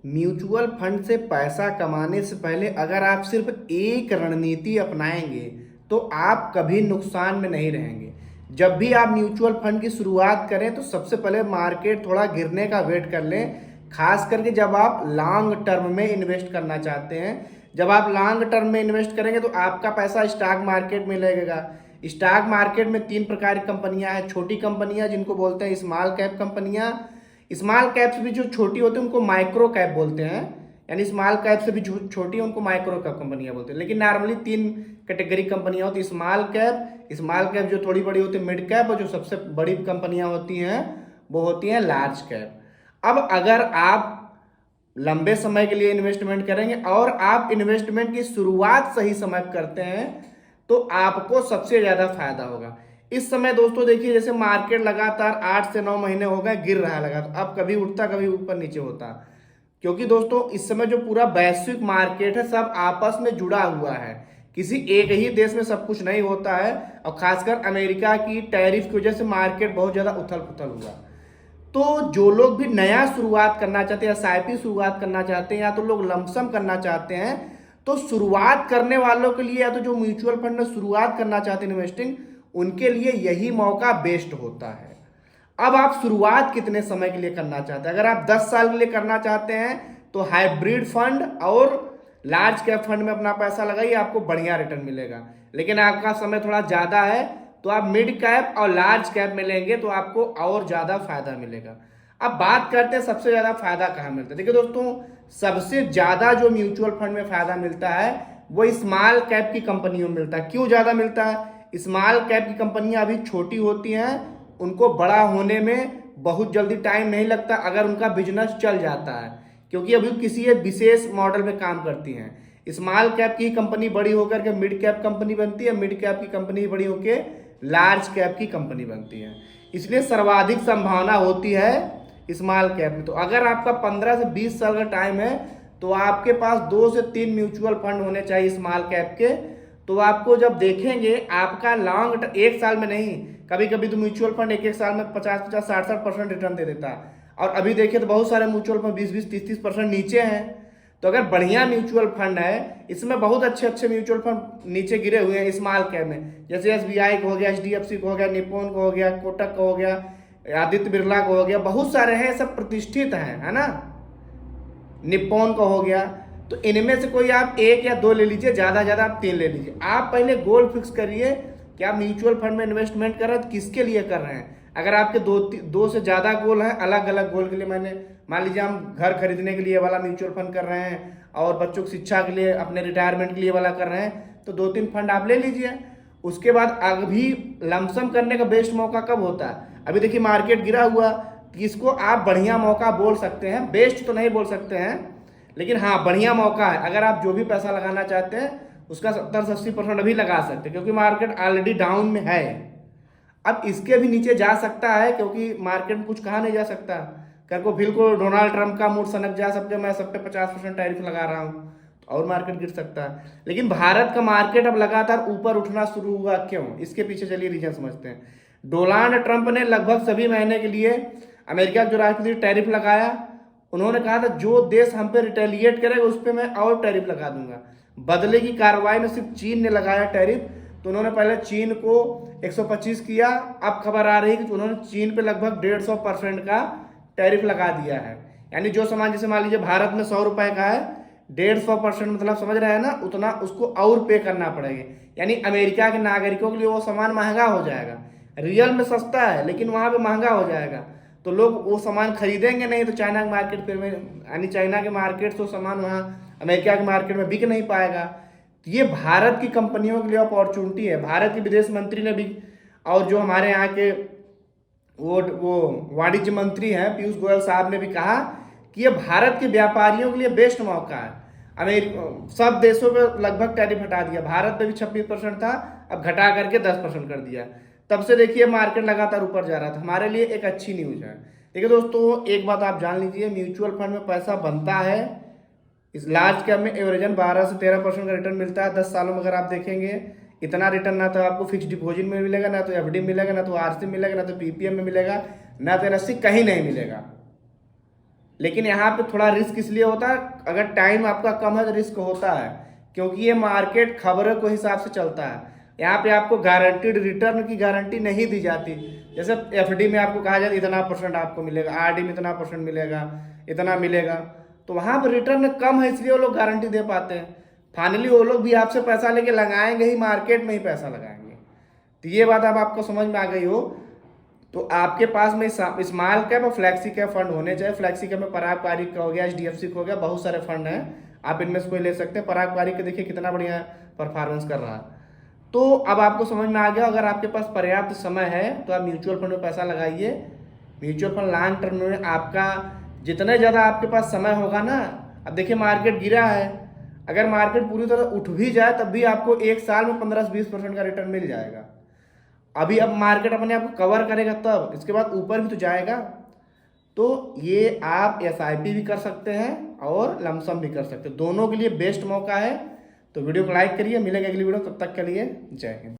Mutual fund से पैसा कमाने से पहले अगर आप सिर्फ एक रणनीति अपनाएंगे तो आप कभी नुकसान में नहीं रहेंगे। जब भी आप म्यूचुअल फंड की शुरुआत करें तो सबसे पहले मार्केट थोड़ा गिरने का वेट कर लें, खास करके जब आप लॉन्ग टर्म में इन्वेस्ट करना चाहते हैं। जब आप लॉन्ग टर्म में इन्वेस्ट करेंगे तो आपका पैसा स्टॉक मार्केट में लगेगा। स्टॉक मार्केट में तीन प्रकार की कंपनियां हैं। छोटी कंपनियां जिनको बोलते हैं स्मॉल कैप कंपनियां, स्मॉल कैप्स भी जो छोटी होती है उनको माइक्रो कैप बोलते हैं, यानी स्मॉल कैप से भी छोटी है उनको माइक्रो कैप कंपनियां बोलते हैं। लेकिन नॉर्मली तीन कैटेगरी कंपनियां होती है, स्मॉल कैप जो थोड़ी बड़ी होती है मिड कैप, और जो सबसे बड़ी कंपनियां होती हैं वो होती हैं लार्ज कैप। अब अगर आप लंबे समय के लिए इन्वेस्टमेंट करेंगे और आप इन्वेस्टमेंट की शुरुआत सही समय करते हैं तो आपको सबसे ज्यादा फायदा होगा। इस समय दोस्तों देखिए, जैसे मार्केट लगातार 8 से 9 महीने हो गए गिर रहा है लगातार, अब कभी उठता कभी ऊपर नीचे होता, क्योंकि दोस्तों इस समय जो पूरा वैश्विक मार्केट है सब आपस में जुड़ा हुआ है। किसी एक ही देश में सब कुछ नहीं होता है, और खासकर अमेरिका की टैरिफ की वजह से मार्केट बहुत ज्यादा उथल पुथल हुआ। तो जो लोग भी नया शुरुआत करना चाहते हैं, एसआईपी शुरुआत करना चाहते हैं, या तो लोग लमसम करना चाहते हैं, तो शुरुआत करने वालों के लिए या तो जो म्यूचुअल फंड में शुरुआत करना चाहते हैं इन्वेस्टिंग, उनके लिए यही मौका बेस्ट होता है। अब आप शुरुआत कितने समय के लिए करना चाहते हैं? अगर आप 10 साल के लिए करना चाहते हैं तो हाइब्रिड फंड और लार्ज कैप फंड में अपना पैसा लगाइए, आपको बढ़िया रिटर्न मिलेगा। लेकिन आपका समय थोड़ा ज़्यादा है तो आप मिड कैप और लार्ज कैप में लेंगे तो आपको और ज़्यादा फायदा मिलेगा। अब बात करते हैं सबसे ज़्यादा फायदा कहाँ मिलता है। देखिए दोस्तों, सबसे ज़्यादा जो म्यूचुअल फंड में फायदा मिलता है वो स्मॉल कैप की कंपनियों में मिलता है। क्यों ज़्यादा मिलता है? स्मॉल कैप की कंपनियां अभी छोटी होती हैं, उनको बड़ा होने में बहुत जल्दी टाइम नहीं लगता अगर उनका बिजनेस चल जाता है, क्योंकि अभी किसी एक विशेष मॉडल में काम करती हैं। स्मॉल कैप की कंपनी बड़ी होकर के मिड कैप कंपनी बनती है, मिड कैप की कंपनी बड़ी होकर लार्ज कैप की कंपनी बनती है। इसलिए सर्वाधिक संभावना होती है स्मॉल कैप में। तो अगर आपका 15 से 20 साल का टाइम है तो आपके पास 2 से 3 म्यूचुअल फंड होने चाहिए स्मॉल कैप के। तो आपको जब देखेंगे आपका लॉन्ग एक साल में नहीं, कभी कभी तो म्यूचुअल फंड एक एक साल में 50-50 60-60% रिटर्न दे देता है, और अभी देखिए तो बहुत सारे म्यूचुअल फंड 20-20 30-30% नीचे हैं। तो अगर बढ़िया म्यूचुअल फंड है, इसमें बहुत अच्छे अच्छे म्यूचुअल फंड नीचे गिरे हुए हैं स्मॉल कैप में, जैसे एसबीआई को हो गया, एचडीएफसी को हो गया, निप्पॉन को हो गया, कोटक को हो गया, आदित्य बिरला को हो गया, बहुत सारे हैं, सब प्रतिष्ठित हैं, है ना, निप्पॉन का हो गया। तो इनमें से कोई आप एक या दो ले लीजिए, ज्यादा ज्यादा आप 3 ले लीजिए। आप पहले गोल फिक्स करिए कि आप म्यूचुअल फंड में इन्वेस्टमेंट कर रहे हैं तो किसके लिए कर रहे हैं। अगर आपके दो से ज्यादा गोल हैं, अलग अलग गोल के लिए, मैंने मान लीजिए हम घर खरीदने के लिए वाला म्यूचुअल फंड कर रहे हैं और बच्चों की शिक्षा के लिए, अपने रिटायरमेंट के लिए वाला कर रहे हैं, तो 2-3 फंड आप ले लीजिए। उसके बाद अभी लमसम करने का बेस्ट मौका कब होता है? अभी देखिए मार्केट गिरा हुआ, इसको आप बढ़िया मौका बोल सकते हैं, बेस्ट तो नहीं बोल सकते हैं, लेकिन हाँ बढ़िया मौका है। अगर आप जो भी पैसा लगाना चाहते हैं उसका 70-80% अभी लगा सकते हैं, क्योंकि मार्केट ऑलरेडी डाउन में है। अब इसके भी नीचे जा सकता है, क्योंकि मार्केट में कुछ कहा नहीं जा सकता। कल को फिर को डोनाल्ड ट्रंप का मूड सनक जा सकते, मैं सब पे 50% टैरिफ लगा रहा हूँ, और मार्केट गिर सकता है। लेकिन भारत का मार्केट अब लगातार ऊपर उठना शुरू हुआ, क्यों? इसके पीछे चलिए रीजन समझते हैं। डोनाल्ड ट्रंप ने लगभग सभी महीने के लिए अमेरिका के जो राष्ट्रपति टैरिफ लगाया, उन्होंने कहा था जो देश हम पे रिटेलिएट करेगा उस पर मैं और टैरिफ लगा दूंगा। बदले की कार्रवाई में सिर्फ चीन ने लगाया टैरिफ, तो उन्होंने पहले चीन को 125 किया। अब खबर आ रही है कि उन्होंने चीन पे लगभग 150% का टैरिफ लगा दिया है। यानी जो सामान जैसे मान लीजिए भारत में 100 रुपए का है, 150% मतलब समझ रहे हैं ना, उतना उसको और पे करना पड़ेगा। यानी अमेरिका के नागरिकों के लिए वो सामान महंगा हो जाएगा। रियल में सस्ता है लेकिन वहां पे महंगा हो जाएगा, तो लोग वो सामान खरीदेंगे नहीं, तो चाइना के मार्केट पे में, यानी चाइना के मार्केट से सामान वहाँ अमेरिका के मार्केट में बिक नहीं पाएगा। तो ये भारत की कंपनियों के लिए अपॉर्चुनिटी है। भारत के विदेश मंत्री ने भी, और जो हमारे यहाँ के वो वाणिज्य मंत्री हैं पीयूष गोयल साहब ने भी कहा कि ये भारत के व्यापारियों के लिए बेस्ट मौका है। अमेरिका सब देशों पे लगभग टैरिफ हटा दिया, भारत पे भी 26% था, अब घटा करके 10% कर दिया। तब से देखिए मार्केट लगातार ऊपर जा रहा था, हमारे लिए एक अच्छी न्यूज है। देखिए दोस्तों, एक बात आप जान लीजिए, म्यूचुअल फंड में पैसा बनता है। इस लार्ज कैप में एवरेजन 12 से 13% का रिटर्न मिलता है 10 सालों में। अगर आप देखेंगे इतना रिटर्न ना तो आपको फिक्स डिपॉजिट में मिलेगा, ना तो एफडी मिलेगा, ना तो आरसी मिलेगा, ना तो पीपीएम में मिलेगा, ना तो एनएससी, कहीं नहीं मिलेगा। लेकिन यहाँ पे थोड़ा रिस्क इसलिए होता है, अगर टाइम आपका कम है तो रिस्क होता है, क्योंकि ये मार्केट खबरों के हिसाब से चलता है। यहाँ पे आपको गारंटीड रिटर्न की गारंटी नहीं दी जाती। जैसे एफडी में आपको कहा जाता है इतना % आपको मिलेगा, आरडी में इतना % मिलेगा, इतना मिलेगा, तो वहाँ पर रिटर्न कम है इसलिए वो लोग गारंटी दे पाते हैं। फाइनली वो लोग भी आपसे पैसा लेके लगाएंगे ही, मार्केट में ही पैसा लगाएंगे। तो ये बात अब आपको समझ में आ गई हो। तो आपके पास में स्मॉल कैप और फ्लैक्सी कैप फंड होने चाहिए। फ्लैक्सी कैप में पराग पारिक का हो गया, HDFC का हो गया, बहुत सारे फंड हैं, आप इनमें से कोई ले सकते हैं। पराग पारिक का देखिए कितना बढ़िया परफॉर्मेंस कर रहा है। तो अब आपको समझ में आ गया, अगर आपके पास पर्याप्त समय है तो आप म्यूचुअल फंड में पैसा लगाइए। म्यूचुअल फंड लॉन्ग टर्म में आपका जितने ज़्यादा आपके पास समय होगा ना, अब देखिए मार्केट गिरा है, अगर मार्केट पूरी तरह उठ भी जाए तब भी आपको 1 साल में 15 से 20% का रिटर्न मिल जाएगा। अभी अब मार्केट अपने आप को कवर करेगा तब, इसके बाद ऊपर भी तो जाएगा। तो ये आप SIP भी कर सकते हैं और लमसम भी कर सकते हैं, दोनों के लिए बेस्ट मौका है। तो वीडियो को लाइक करिए, मिलेगा अगली वीडियो, तब तक के लिए जय हिंद।